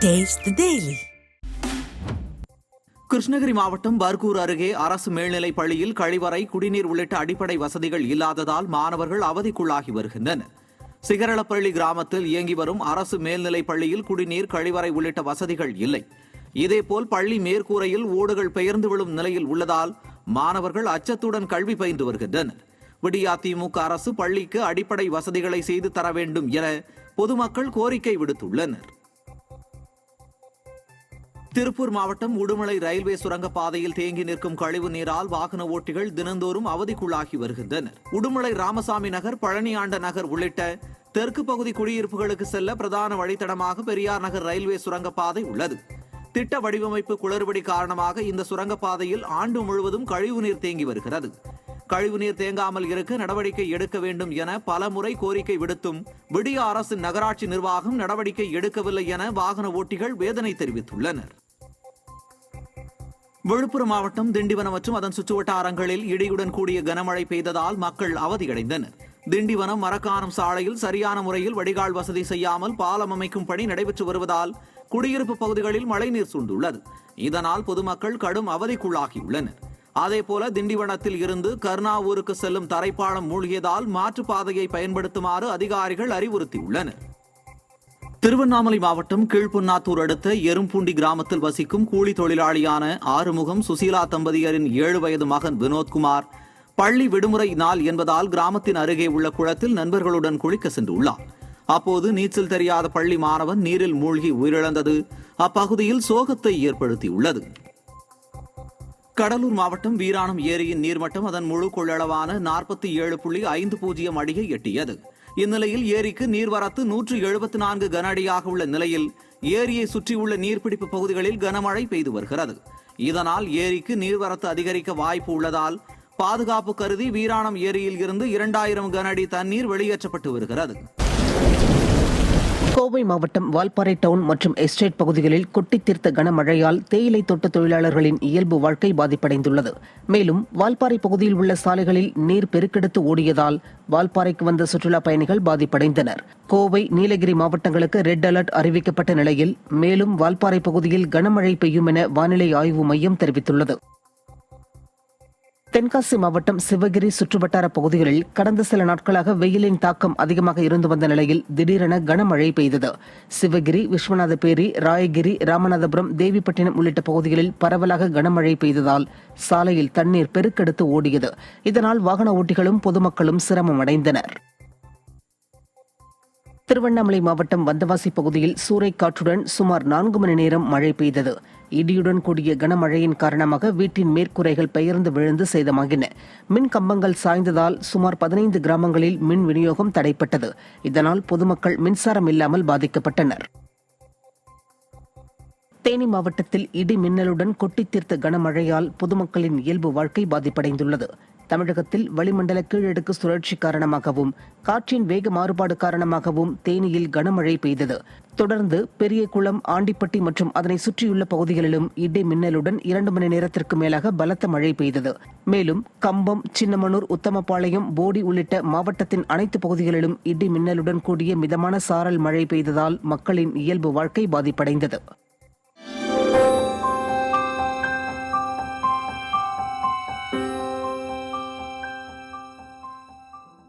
Taste the Daily. Krishnagiri மாவட்டம் பர்கூர் அருகே அரசு மேல்நிலைப் பள்ளியில் கழிவறை, குடிநீர் உள்ளிட்ட அடிப்படை வசதிகள் இல்லாததால் மாணவர்கள் அவதிக்குள்ளாகி வருகின்றனர். சிகரளப்பள்ளி கிராமத்தில் இயங்கி வரும் அரசு மேல்நிலைப் பள்ளியில் குடிநீர், கழிவறை உள்ளிட்ட வசதிகள் இல்லை. இதேபோல் பள்ளி மேற்கூரையில் ஓடுகள் பெயர்ந்து விழும் நிலையில் உள்ளதால் மாணவர்கள் அச்சத்துடன் கல்வி பயின்று வருகின்றனர். விடியாதிமுக அரசு பள்ளிக்கு அடிப்படை வசதிகளை செய்து தர வேண்டும் என பொதுமக்கள் கோரிக்கை விடுத்துள்ளனர். திருப்பூர் மாவட்டம் உடுமலை ரயில்வே சுரங்கப்பாதையில் தேங்கி நிற்கும் கழிவு நீரால் வாகன ஓட்டிகள் தினந்தோறும் அவதிக்குள்ளாகி வருகின்றனர். உடுமலை ராமசாமி நகர், பழனியாண்ட நகர் உள்ளிட்ட தெற்கு பகுதி குடியிருப்புகளுக்கு செல்ல பிரதான வழித்தடமாக பெரியார் நகர் ரயில்வே சுரங்கப்பாதை உள்ளது. திட்ட வடிவமைப்பு குளறுபடி காரணமாக இந்த சுரங்கப்பாதையில் ஆண்டு முழுவதும் கழிவுநீர் தேங்கி வருகிறது. கழிவுநீர் தேங்காமல் இருக்க நடவடிக்கை எடுக்க வேண்டும் என பல முறை கோரிக்கை விடுத்தும் விடிய அரசின் நகராட்சி நிர்வாகம் நடவடிக்கை எடுக்கவில்லை என வாகன ஓட்டிகள் வேதனை தெரிவித்துள்ளனர். விழுப்புரம் மாவட்டம் திண்டிவனம் மற்றும் அதன் சுற்றுவட்டாரங்களில் இடியுடன் கூடிய கனமழை பெய்ததால் மக்கள் அவதியடைந்தனர். திண்டிவனம் மரக்காணம் சாலையில் சரியான முறையில் வடிகால் வசதி செய்யாமல் பாலம் அமைக்கும் பணி நடைபெற்று வருவதால் குடியிருப்பு பகுதிகளில் மழைநீர் சூழ்ந்துள்ளது. இதனால் பொதுமக்கள் கடும் அவதிக்குள்ளாகியுள்ளனர். அதேபோல திண்டிவனத்தில் இருந்து கர்ணாவூருக்கு செல்லும் தரைப்பாலம் மூழ்கியதால் மாற்றுப்பாதையை பயன்படுத்துமாறு அதிகாரிகள் அறிவுறுத்தியுள்ளனர். திருவண்ணாமலை மாவட்டம் கீழ்புன்னாத்தூர் அடுத்த எரும்பூண்டி கிராமத்தில் வசிக்கும் கூலி தொழிலாளியான ஆறுமுகம், சுசீலா தம்பதியரின் 7 வயது மகன் வினோத்குமார் பள்ளி விடுமுறை நாள் என்பதால் கிராமத்தின் அருகே உள்ள குளத்தில் நண்பர்களுடன் குளிக்க சென்றுள்ளார். அப்போது நீச்சல் தெரியாத பள்ளி மாணவன் நீரில் மூழ்கி உயிரிழந்தது அப்பகுதியில் சோகத்தை ஏற்படுத்தியுள்ளது. கடலூர் மாவட்டம் வீராணம் ஏரியின் நீர்மட்டம் அதன் முழு கொள்ளளவான 47.50 அடியை எட்டியது. இந்நிலையில் ஏரிக்கு நீர்வரத்து 174 கன அடியாக உள்ள நிலையில் ஏரியை சுற்றியுள்ள நீர்பிடிப்பு பகுதிகளில் கனமழை பெய்து வருகிறது. இதனால் ஏரிக்கு நீர்வரத்து அதிகரிக்க வாய்ப்பு உள்ளதால் பாதுகாப்பு கருதி வீராணம் ஏரியில் இருந்து 2000 கன அடி தண்ணீர் வெளியேற்றப்பட்டு வருகிறது. கோவை மாவட்டம் வால்பாறை டவுன் மற்றும் எஸ்டேட் பகுதிகளில் கொட்டித் தீர்த்த கனமழையால் தேயிலை தோட்ட தொழிலாளர்களின் இயல்பு வாழ்க்கை பாதிப்படைந்துள்ளது. மேலும் வால்பாறை பகுதியில் உள்ள சாலைகளில் நீர் பெருக்கெடுத்து ஓடியதால் வால்பாறைக்கு வந்த சுற்றுலா பயணிகள் பாதிப்படைந்தனர். கோவை, நீலகிரி மாவட்டங்களுக்கு ரெட் அலர்ட் அறிவிக்கப்பட்ட நிலையில் மேலும் வால்பாறை பகுதியில் கனமழை பெய்யும் என வானிலை ஆய்வு மையம் தெரிவித்துள்ளது. தென்காசி மாவட்டம் சிவகிரி சுற்றுவட்டார பகுதிகளில் கடந்த சில நாட்களாக வெயிலின் தாக்கம் அதிகமாக இருந்து வந்த நிலையில் திடீரென கனமழை பெய்தது. சிவகிரி, விஸ்வநாதபேரி, ராயகிரி, ராமநாதபுரம், தேவிப்பட்டினம் உள்ளிட்ட பகுதிகளில் பரவலாக கனமழை பெய்ததால் சாலையில் தண்ணீர் பெருக்கெடுத்து ஓடியது. இதனால் வாகன ஓட்டிகளும் பொதுமக்களும் சிரமம் அடைந்தனர். திருவண்ணாமலை மாவட்டம் வந்தவாசி பகுதியில் சூறைக்காற்றுடன் சுமார் 4 மணி நேரம் மழை பெய்தது. இடியுடன் கூடிய கனமழையின் காரணமாக வீட்டின் மேற்கூரைகள் பெயர்ந்து விழுந்து சேதமாகின. மின் கம்பங்கள் சாய்ந்ததால் சுமார் 15 கிராமங்களில் மின் விநியோகம் தடைப்பட்டது. இதனால் பொதுமக்கள் மின்சாரம் இல்லாமல் பாதிக்கப்பட்டனர். தேனி மாவட்டத்தில் இடி மின்னலுடன் கொட்டித் தீர்த்த கனமழையால் பொதுமக்களின் இயல்பு வாழ்க்கை பாதிப்படைந்துள்ளது. தமிழகத்தில் வளிமண்டல கீழடுக்கு சுழற்சி காரணமாகவும் காற்றின் வேக மாறுபாடு காரணமாகவும் தேனியில் கனமழை பெய்தது. தொடர்ந்து பெரியகுளம், ஆண்டிப்பட்டி மற்றும் அதனை சுற்றியுள்ள பகுதிகளிலும் இடி மின்னலுடன் 2 மணி நேரத்திற்கு மேலாக பலத்த மழை பெய்தது. மேலும் கம்பம், சின்னமனூர், உத்தமபாளையம், போடி உள்ளிட்ட மாவட்டத்தின் அனைத்து பகுதிகளிலும் இடி மின்னலுடன் கூடிய மிதமான சாரல் மழை பெய்ததால் மக்களின் இயல்பு வாழ்க்கை பாதிப்படைந்தது.